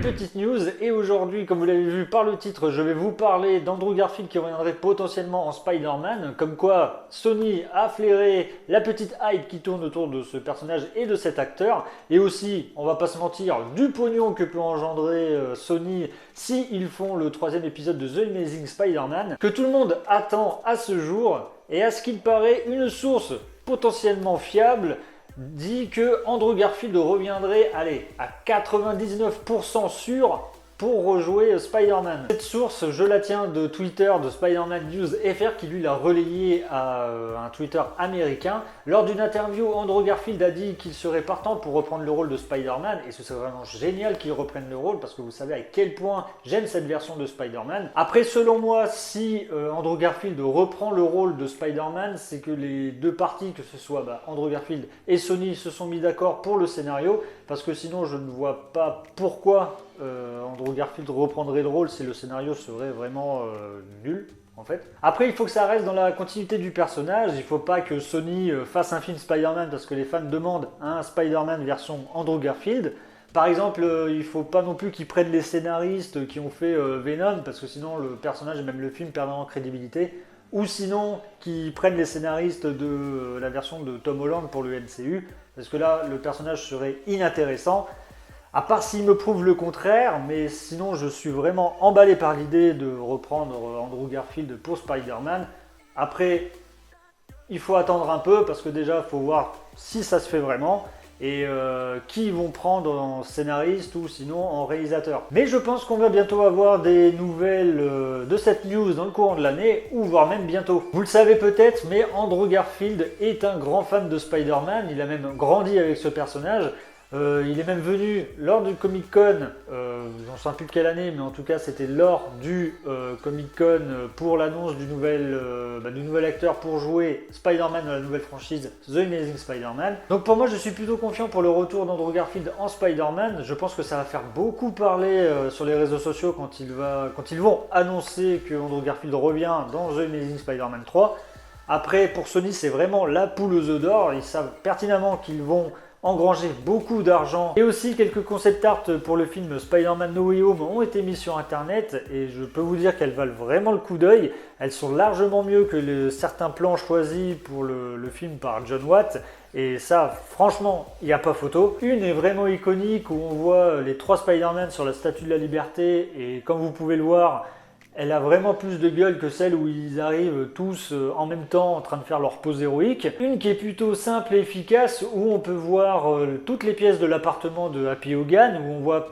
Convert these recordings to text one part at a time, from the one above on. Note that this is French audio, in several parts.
petite news et aujourd'hui, comme vous l'avez vu par le titre, je vais vous parler d'Andrew Garfield qui reviendrait potentiellement en Spider-Man. Comme quoi Sony a flairé la petite hype qui tourne autour de ce personnage et de cet acteur. Et aussi, on va pas se mentir, du pognon que peut engendrer Sony si ils font le troisième épisode de The Amazing Spider-Man, que tout le monde attend à ce jour. Et à ce qu'il paraît, une source potentiellement fiable dit que Andrew Garfield reviendrait, allez, à 99% sûr pour rejouer Spider-Man. Cette source, je la tiens de Twitter de Spider-Man News FR qui lui l'a relayé à un Twitter américain. Lors d'une interview, Andrew Garfield a dit qu'il serait partant pour reprendre le rôle de Spider-Man et ce serait vraiment génial qu'il reprenne le rôle parce que vous savez à quel point j'aime cette version de Spider-Man. Après, selon moi, si Andrew Garfield reprend le rôle de Spider-Man, c'est que les deux parties, que ce soit Andrew Garfield et Sony, se sont mis d'accord pour le scénario parce que sinon je ne vois pas pourquoi Andrew Garfield reprendrait le rôle si le scénario serait vraiment nul en fait. Après, il faut que ça reste dans la continuité du personnage, il ne faut pas que Sony fasse un film Spider-Man parce que les fans demandent un Spider-Man version Andrew Garfield. Par exemple, il ne faut pas non plus qu'ils prennent les scénaristes qui ont fait Venom parce que sinon le personnage et même le film perdent en crédibilité. Ou sinon qu'ils prennent les scénaristes de la version de Tom Holland pour le MCU parce que là le personnage serait inintéressant. À part s'il me prouve le contraire, mais sinon je suis vraiment emballé par l'idée de reprendre Andrew Garfield pour Spider-Man. Après, il faut attendre un peu parce que déjà il faut voir si ça se fait vraiment et qui ils vont prendre en scénariste ou sinon en réalisateur. Mais je pense qu'on va bientôt avoir des nouvelles de cette news dans le courant de l'année ou voire même bientôt. Vous le savez peut-être, mais Andrew Garfield est un grand fan de Spider-Man, il a même grandi avec ce personnage. Il est même venu lors du Comic Con, je ne sais plus de quelle année, mais en tout cas c'était lors du Comic Con pour l'annonce du nouvel acteur pour jouer Spider-Man dans la nouvelle franchise The Amazing Spider-Man. Donc pour moi je suis plutôt confiant pour le retour d'Andrew Garfield en Spider-Man. Je pense que ça va faire beaucoup parler sur les réseaux sociaux quand ils vont annoncer que Andrew Garfield revient dans The Amazing Spider-Man 3. Après pour Sony c'est vraiment la poule aux œufs d'or, ils savent pertinemment qu'ils vont engranger beaucoup d'argent. Et aussi quelques concept art pour le film Spider-Man No Way Home ont été mis sur internet et je peux vous dire qu'elles valent vraiment le coup d'œil. Elles sont largement mieux que certains plans choisis pour le film par John Watt. Et ça, franchement, il n'y a pas photo. Une est vraiment iconique où on voit les trois Spider-Man sur la Statue de la Liberté et comme vous pouvez le voir, elle a vraiment plus de gueule que celle où ils arrivent tous en même temps en train de faire leur pose héroïque. Une qui est plutôt simple et efficace où on peut voir toutes les pièces de l'appartement de Happy Hogan, où on voit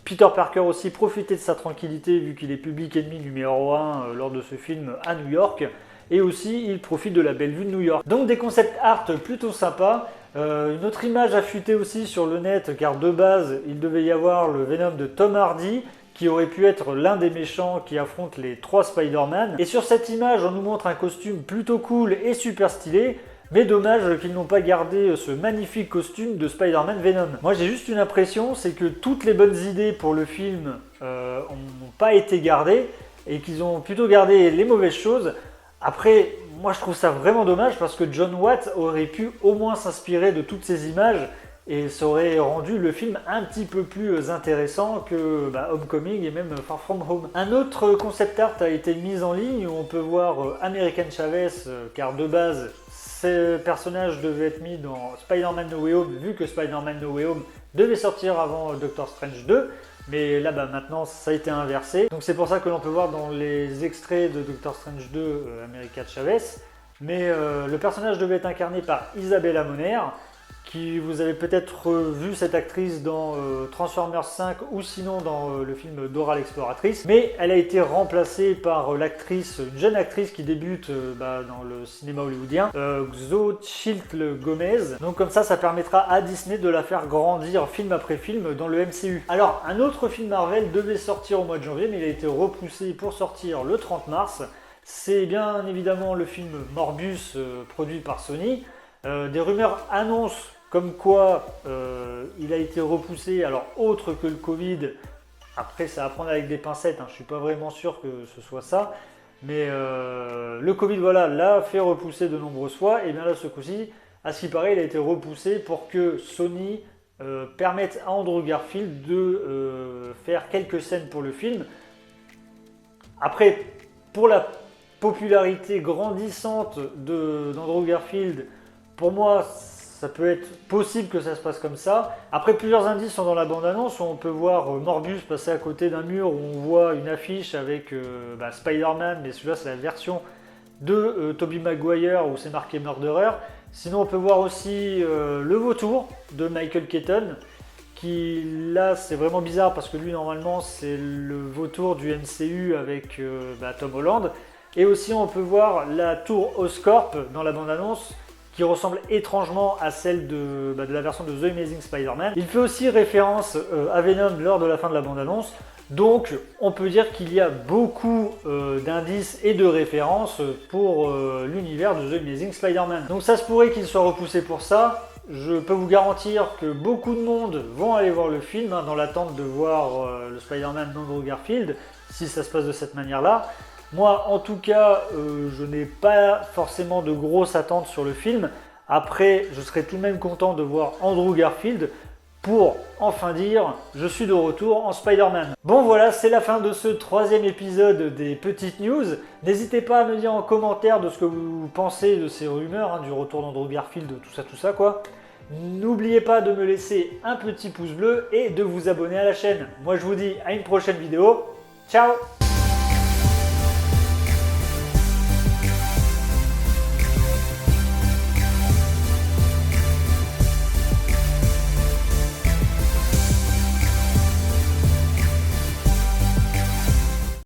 Peter Parker aussi profiter de sa tranquillité vu qu'il est public ennemi numéro 1 lors de ce film à New York. Et aussi il profite de la belle vue de New York. Donc des concept art plutôt sympas. Une autre image a fuité aussi sur le net car de base il devait y avoir le Venom de Tom Hardy qui aurait pu être l'un des méchants qui affrontent les trois Spider-Man. Et sur cette image, on nous montre un costume plutôt cool et super stylé, mais dommage qu'ils n'ont pas gardé ce magnifique costume de Spider-Man Venom. Moi j'ai juste une impression, c'est que toutes les bonnes idées pour le film n'ont pas été gardées, et qu'ils ont plutôt gardé les mauvaises choses. Après, moi je trouve ça vraiment dommage, parce que John Watt aurait pu au moins s'inspirer de toutes ces images, et ça aurait rendu le film un petit peu plus intéressant que Homecoming et même Far From Home. Un autre concept art a été mis en ligne où on peut voir American Chavez, car de base, ce personnage devait être mis dans Spider-Man No Way Home, vu que Spider-Man No Way Home devait sortir avant Doctor Strange 2. Mais là, maintenant, ça a été inversé. Donc c'est pour ça que l'on peut voir dans les extraits de Doctor Strange 2 America Chavez. Mais le personnage devait être incarné par Isabella Moner, qui vous avez peut-être vu cette actrice dans Transformers 5 ou sinon dans le film Dora l'exploratrice. Mais elle a été remplacée par une jeune actrice qui débute dans le cinéma hollywoodien, Xochitl Gomez. Donc comme ça permettra à Disney de la faire grandir film après film dans le MCU. Alors un autre film Marvel devait sortir au mois de janvier, mais il a été repoussé pour sortir le 30 mars. C'est bien évidemment le film Morbius produit par Sony. Des rumeurs annoncent comme quoi il a été repoussé, alors autre que le Covid. Après c'est à prendre avec des pincettes, je ne suis pas vraiment sûr que ce soit ça, mais le Covid l'a fait repousser de nombreuses fois, et bien là ce coup-ci, à ce qui paraît, il a été repoussé pour que Sony permettent à Andrew Garfield de faire quelques scènes pour le film. Après, pour la popularité grandissante d'Andrew Garfield, pour moi, ça peut être possible que ça se passe comme ça. Après, plusieurs indices sont dans la bande-annonce où on peut voir Morbius passer à côté d'un mur où on voit une affiche avec Spider-Man, mais celui-là c'est la version de Tobey Maguire où c'est marqué Murderer. Sinon, on peut voir aussi le vautour de Michael Keaton, qui là c'est vraiment bizarre parce que lui normalement c'est le vautour du MCU avec Tom Holland. Et aussi on peut voir la tour Oscorp dans la bande-annonce qui ressemble étrangement à celle de la version de The Amazing Spider-Man. Il fait aussi référence à Venom lors de la fin de la bande-annonce. Donc on peut dire qu'il y a beaucoup d'indices et de références pour l'univers de The Amazing Spider-Man. Donc ça se pourrait qu'il soit repoussé pour ça. Je peux vous garantir que beaucoup de monde vont aller voir le film dans l'attente de voir le Spider-Man d'Andrew Garfield, si ça se passe de cette manière-là. Moi, en tout cas, je n'ai pas forcément de grosses attentes sur le film. Après, je serais tout de même content de voir Andrew Garfield pour enfin dire « Je suis de retour en Spider-Man ». Bon voilà, c'est la fin de ce 3e épisode des petites news. N'hésitez pas à me dire en commentaire de ce que vous pensez de ces rumeurs, du retour d'Andrew Garfield, tout ça quoi. N'oubliez pas de me laisser un petit pouce bleu et de vous abonner à la chaîne. Moi je vous dis à une prochaine vidéo. Ciao!